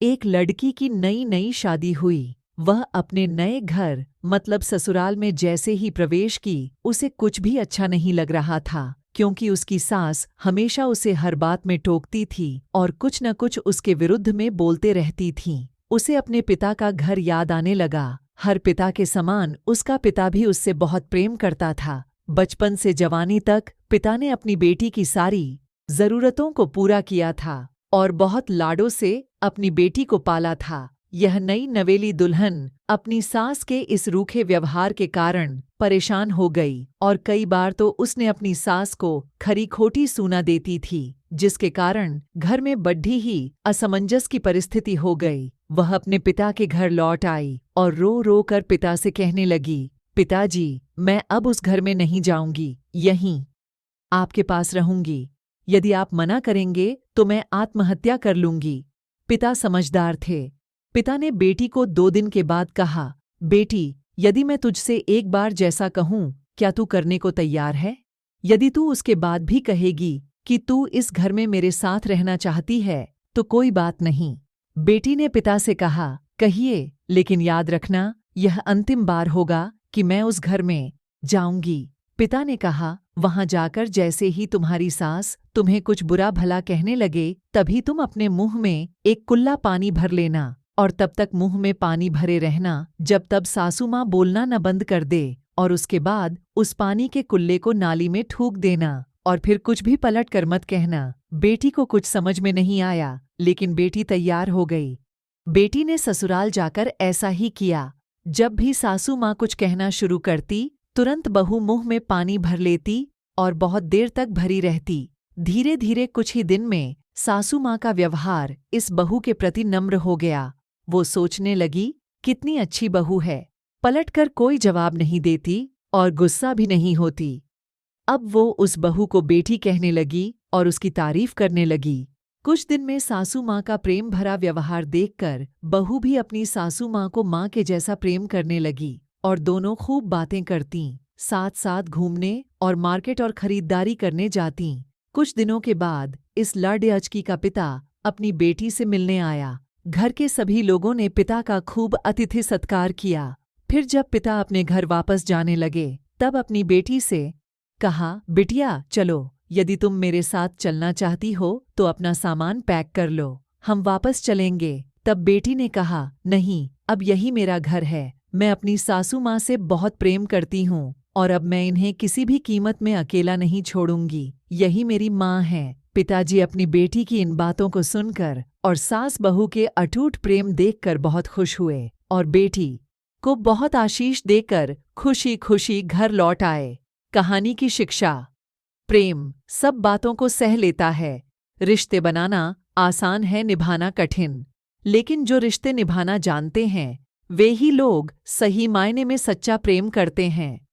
एक लड़की की नई नई शादी हुई। वह अपने नए घर मतलब ससुराल में जैसे ही प्रवेश की, उसे कुछ भी अच्छा नहीं लग रहा था, क्योंकि उसकी सास हमेशा उसे हर बात में टोकती थी और कुछ न कुछ उसके विरुद्ध में बोलते रहती थीं। उसे अपने पिता का घर याद आने लगा। हर पिता के समान उसका पिता भी उससे बहुत प्रेम करता था। बचपन से जवानी तक पिता ने अपनी बेटी की सारी जरूरतों को पूरा किया था और बहुत लाडों से अपनी बेटी को पाला था। यह नई नवेली दुल्हन अपनी सास के इस रूखे व्यवहार के कारण परेशान हो गई और कई बार तो उसने अपनी सास को खरी खोटी सूना देती थी, जिसके कारण घर में बड्ढी ही असमंजस की परिस्थिति हो गई। वह अपने पिता के घर लौट आई और रो रो कर पिता से कहने लगी, पिताजी, मैं अब उस घर में नहीं जाऊंगी, यहीं आपके पास रहूंगी। यदि आप मना करेंगे तो मैं आत्महत्या कर लूंगी। पिता समझदार थे। पिता ने बेटी को 2 दिन के बाद कहा, बेटी, यदि मैं तुझसे एक बार जैसा कहूं, क्या तू करने को तैयार है? यदि तू उसके बाद भी कहेगी कि तू इस घर में मेरे साथ रहना चाहती है, तो कोई बात नहीं। बेटी ने पिता से कहा, कहिए, लेकिन याद रखना, यह अंतिम बार होगा कि मैं उस घर में जाऊंगी। पिता ने कहा, वहां जाकर जैसे ही तुम्हारी सास तुम्हें कुछ बुरा भला कहने लगे, तभी तुम अपने मुंह में एक कुल्ला पानी भर लेना और तब तक मुंह में पानी भरे रहना जब तब सासू माँ बोलना न बंद कर दे, और उसके बाद उस पानी के कुल्ले को नाली में ठूक देना और फिर कुछ भी पलट कर मत कहना। बेटी को कुछ समझ में नहीं आया, लेकिन बेटी तैयार हो गई। बेटी ने ससुराल जाकर ऐसा ही किया। जब भी सासू माँ कुछ कहना शुरू करती, तुरंत बहू मुंह में पानी भर लेती और बहुत देर तक भरी रहती। धीरे धीरे कुछ ही दिन में सासू माँ का व्यवहार इस बहू के प्रति नम्र हो गया। वो सोचने लगी, कितनी अच्छी बहू है, पलटकर कोई जवाब नहीं देती और गुस्सा भी नहीं होती। अब वो उस बहू को बेटी कहने लगी और उसकी तारीफ करने लगी। कुछ दिन में सासू माँ का प्रेम भरा व्यवहार देखकर बहू भी अपनी सासू माँ को माँ के जैसा प्रेम करने लगी और दोनों खूब बातें करतीं, साथ साथ घूमने और मार्केट और खरीदारी करने जातीं। कुछ दिनों के बाद इस लाडयाचकी का पिता अपनी बेटी से मिलने आया। घर के सभी लोगों ने पिता का खूब अतिथि सत्कार किया। फिर जब पिता अपने घर वापस जाने लगे, तब अपनी बेटी से कहा, बिटिया चलो, यदि तुम मेरे साथ चलना चाहती हो तो अपना सामान पैक कर लो, हम वापस चलेंगे। तब बेटी ने कहा, नहीं, अब यही मेरा घर है। मैं अपनी सासू माँ से बहुत प्रेम करती हूँ और अब मैं इन्हें किसी भी कीमत में अकेला नहीं छोड़ूंगी, यही मेरी माँ है। पिताजी अपनी बेटी की इन बातों को सुनकर और सास बहू के अटूट प्रेम देखकर बहुत खुश हुए और बेटी को बहुत आशीष देकर खुशी खुशी घर लौट आए। कहानी की शिक्षा। प्रेम सब बातों को सह लेता है। रिश्ते बनाना आसान है, निभाना कठिन। लेकिन जो रिश्ते निभाना जानते हैं, वे ही लोग सही मायने में सच्चा प्रेम करते हैं।